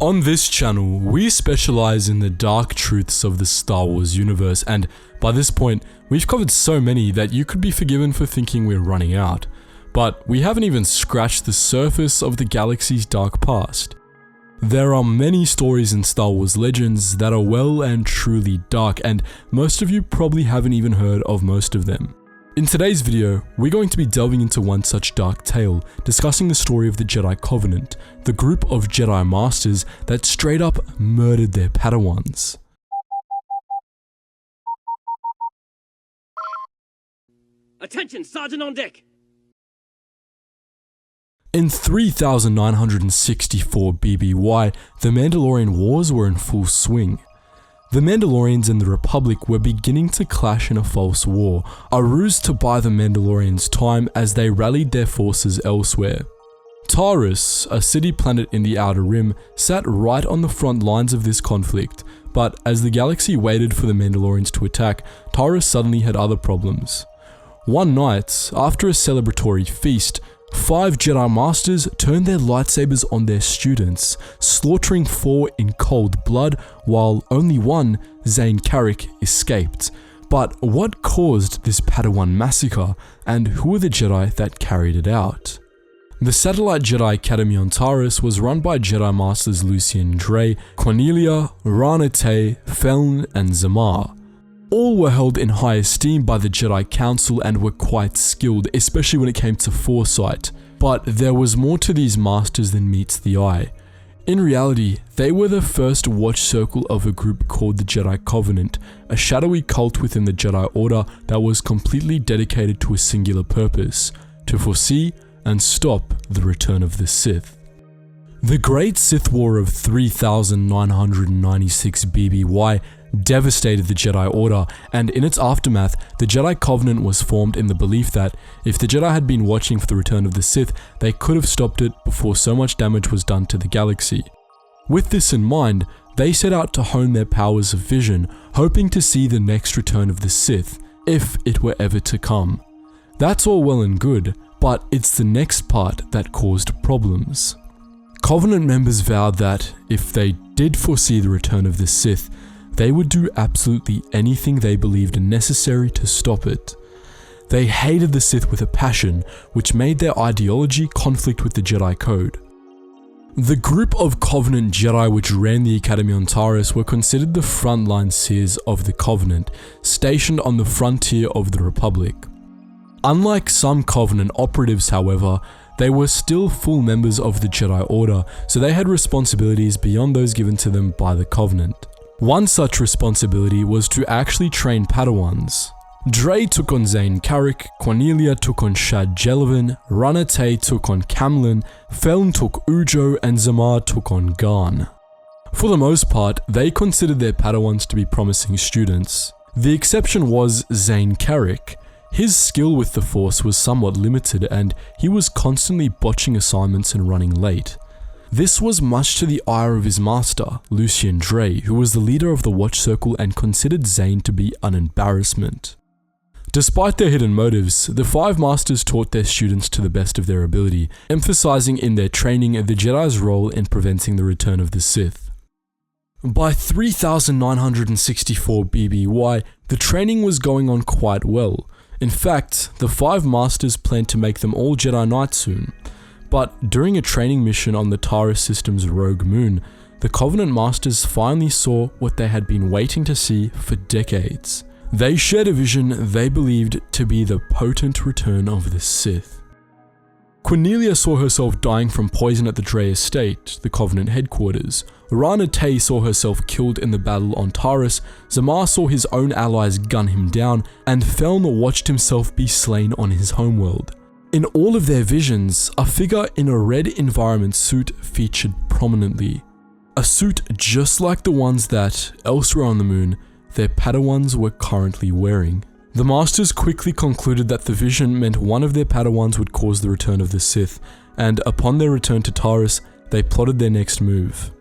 On this channel, we specialize in the dark truths of the Star Wars universe, and by this point, we've covered so many that you could be forgiven for thinking we're running out. But we haven't even scratched the surface of the galaxy's dark past. There are many stories in Star Wars Legends that are well and truly dark, and most of you probably haven't even heard of most of them. In today's video, we're going to be delving into one such dark tale, discussing the story of the Jedi Covenant, the group of Jedi Masters that straight up murdered their Padawans. Attention, Sergeant on deck! In 3964 BBY, the Mandalorian Wars were in full swing. The Mandalorians and the Republic were beginning to clash in a false war, a ruse to buy the Mandalorians time as they rallied their forces elsewhere. Taurus, a city planet in the Outer Rim, sat right on the front lines of this conflict, but as the galaxy waited for the Mandalorians to attack, Taurus suddenly had other problems. One night, after a celebratory feast, 5 Jedi Masters turned their lightsabers on their students, slaughtering 4 in cold blood, while only one, Zane Carrick, escaped. But what caused this Padawan massacre, and who were the Jedi that carried it out? The satellite Jedi Academy on Taurus was run by Jedi Masters Lucien Dre, Cornelia, Rana Tay, Feln, and Zamar. All were held in high esteem by the Jedi Council and were quite skilled, especially when it came to foresight. But there was more to these masters than meets the eye. In reality, they were the first watch circle of a group called the Jedi Covenant, a shadowy cult within the Jedi Order that was completely dedicated to a singular purpose: to foresee and stop the return of the Sith. The Great Sith War of 3996 BBY devastated the Jedi Order, and in its aftermath, the Jedi Covenant was formed in the belief that if the Jedi had been watching for the return of the Sith, they could have stopped it before so much damage was done to the galaxy. With this in mind, they set out to hone their powers of vision, hoping to see the next return of the Sith, if it were ever to come. That's all well and good, but it's the next part that caused problems. Covenant members vowed that if they did foresee the return of the Sith, they would do absolutely anything they believed necessary to stop it. They hated the Sith with a passion, which made their ideology conflict with the Jedi Code. The group of Covenant Jedi which ran the Academy on Taurus were considered the frontline seers of the Covenant, stationed on the frontier of the Republic. Unlike some Covenant operatives, however, they were still full members of the Jedi Order, so they had responsibilities beyond those given to them by the Covenant. One such responsibility was to actually train Padawans. Dre took on Zane Carrick, Cornelia took on Shad Jellivan, Rana Tay took on Camlin, Feln took Ujo, and Zamar took on Garn. For the most part, they considered their Padawans to be promising students. The exception was Zane Carrick. His skill with the Force was somewhat limited, and he was constantly botching assignments and running late. This was much to the ire of his master, Lucien Dre, who was the leader of the Watch Circle and considered Zane to be an embarrassment. Despite their hidden motives, the 5 masters taught their students to the best of their ability, emphasizing in their training the Jedi's role in preventing the return of the Sith. By 3964 BBY, the training was going on quite well. In fact, the 5 masters planned to make them all Jedi Knights soon. But during a training mission on the Taurus system's rogue moon, the Covenant Masters finally saw what they had been waiting to see for decades. They shared a vision they believed to be the potent return of the Sith. Cornelia saw herself dying from poison at the Dre estate, the Covenant headquarters. Rana Tay saw herself killed in the battle on Taurus, Zamar saw his own allies gun him down, and Feln watched himself be slain on his homeworld. In all of their visions, a figure in a red environment suit featured prominently. A suit just like the ones that, elsewhere on the moon, their Padawans were currently wearing. The Masters quickly concluded that the vision meant one of their Padawans would cause the return of the Sith, and upon their return to Taurus, they plotted their next move.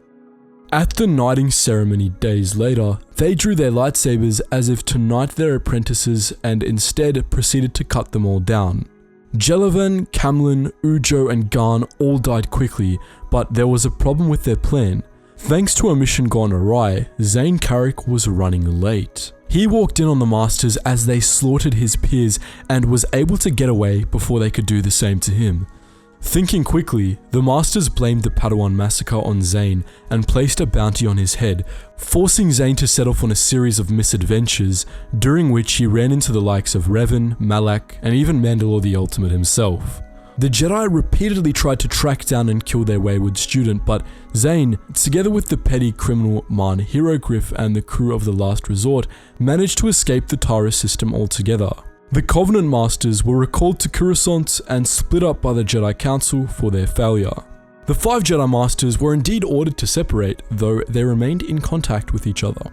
At the knighting ceremony days later, they drew their lightsabers as if to knight their apprentices and instead proceeded to cut them all down. Jellivan, Camlin, Ujo, and Garn all died quickly, but there was a problem with their plan. Thanks to a mission gone awry, Zane Carrick was running late. He walked in on the Masters as they slaughtered his peers and was able to get away before they could do the same to him. Thinking quickly, the Masters blamed the Padawan massacre on Zane and placed a bounty on his head, forcing Zane to set off on a series of misadventures, during which he ran into the likes of Revan, Malak, and even Mandalore the Ultimate himself. The Jedi repeatedly tried to track down and kill their wayward student, but Zane, together with the petty criminal Marn Hieroglyph and the crew of the Last Resort, managed to escape the Taurus system altogether. The Covenant Masters were recalled to Coruscant and split up by the Jedi Council for their failure. The 5 Jedi Masters were indeed ordered to separate, though they remained in contact with each other.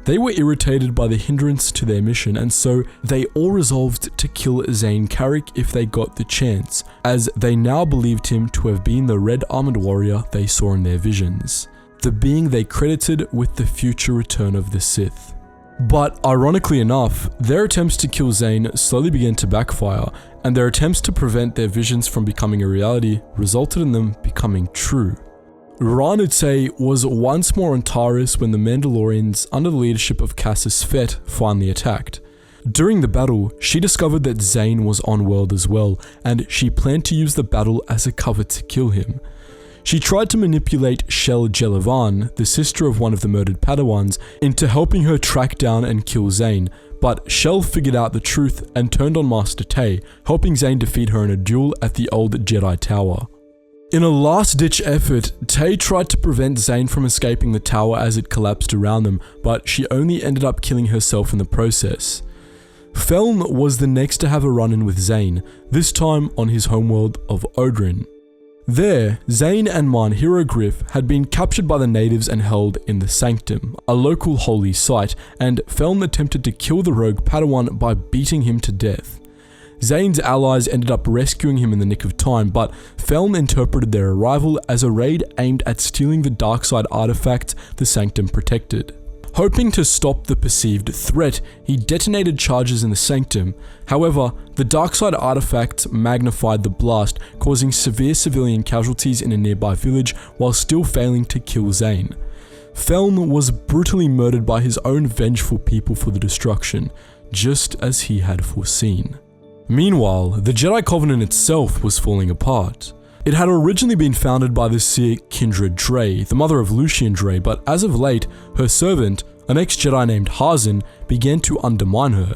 They were irritated by the hindrance to their mission, and so they all resolved to kill Zane Carrick if they got the chance, as they now believed him to have been the red armored warrior they saw in their visions, the being they credited with the future return of the Sith. But ironically enough, their attempts to kill Zane slowly began to backfire, and their attempts to prevent their visions from becoming a reality resulted in them becoming true. Ranute was once more on Taurus when the Mandalorians, under the leadership of Cassus Fett, finally attacked. During the battle, she discovered that Zane was on world as well, and she planned to use the battle as a cover to kill him. She tried to manipulate Shel Jelavan, the sister of one of the murdered Padawans, into helping her track down and kill Zane, but Shel figured out the truth and turned on Master Tay, helping Zane defeat her in a duel at the old Jedi Tower. In a last-ditch effort, Tay tried to prevent Zane from escaping the tower as it collapsed around them, but she only ended up killing herself in the process. Feln was the next to have a run-in with Zane, this time on his homeworld of Odrin. There, Zane and Marn Hieroglyph had been captured by the natives and held in the Sanctum, a local holy site, and Feln attempted to kill the rogue Padawan by beating him to death. Zane's allies ended up rescuing him in the nick of time, but Feln interpreted their arrival as a raid aimed at stealing the dark side artifact the Sanctum protected. Hoping to stop the perceived threat, he detonated charges in the Sanctum. However, the Darkside artifact magnified the blast, causing severe civilian casualties in a nearby village while still failing to kill Zane. Feln was brutally murdered by his own vengeful people for the destruction, just as he had foreseen. Meanwhile, the Jedi Covenant itself was falling apart. It had originally been founded by the seer Kindred Dre, the mother of Lucian Dre, but as of late, her servant, an ex-Jedi named Harzin, began to undermine her.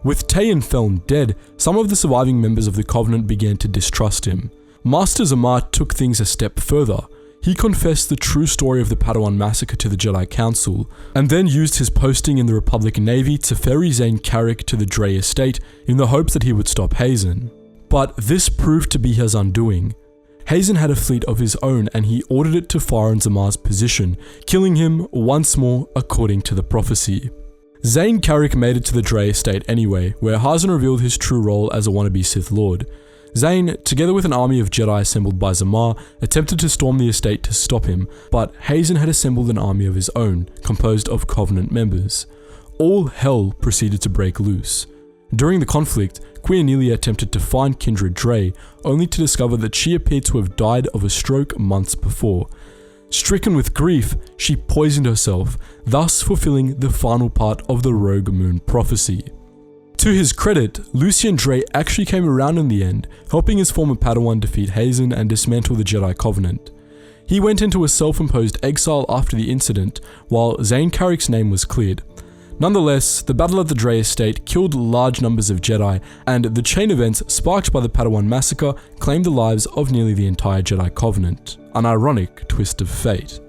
With Tay and Feln dead, some of the surviving members of the Covenant began to distrust him. Master Zamar took things a step further. He confessed the true story of the Padawan massacre to the Jedi Council, and then used his posting in the Republic Navy to ferry Zane Carrick to the Dre estate in the hopes that he would stop Hazen. But this proved to be his undoing. Hazen had a fleet of his own and he ordered it to fire on Zamar's position, killing him once more according to the prophecy. Zane Carrick made it to the Dre estate anyway, where Hazen revealed his true role as a wannabe Sith Lord. Zane, together with an army of Jedi assembled by Zamar, attempted to storm the estate to stop him, but Hazen had assembled an army of his own, composed of Covenant members. All hell proceeded to break loose. During the conflict, Queernelia attempted to find Kindred Dre, only to discover that she appeared to have died of a stroke months before. Stricken with grief, she poisoned herself, thus fulfilling the final part of the Rogue Moon prophecy. To his credit, Lucian Dre actually came around in the end, helping his former Padawan defeat Hazen and dismantle the Jedi Covenant. He went into a self-imposed exile after the incident, while Zane Carrick's name was cleared. Nonetheless, the battle at the Dre estate killed large numbers of Jedi, and the chain events sparked by the Padawan massacre claimed the lives of nearly the entire Jedi Covenant, an ironic twist of fate.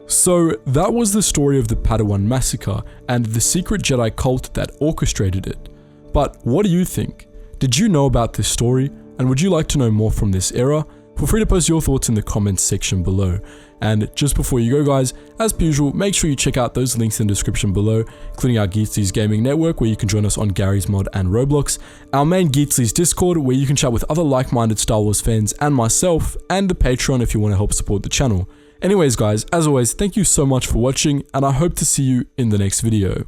So that was the story of the Padawan massacre and the secret Jedi cult that orchestrated it. But what do you think? Did you know about this story, and would you like to know more from this era? Feel free to post your thoughts in the comments section below. And just before you go guys, as per usual, make sure you check out those links in the description below, including our Geetsly's gaming network where you can join us on Gary's Mod and Roblox, our main Geetsly's Discord where you can chat with other like-minded Star Wars fans and myself, and the Patreon if you want to help support the channel. Anyways guys, as always, thank you so much for watching, and I hope to see you in the next video.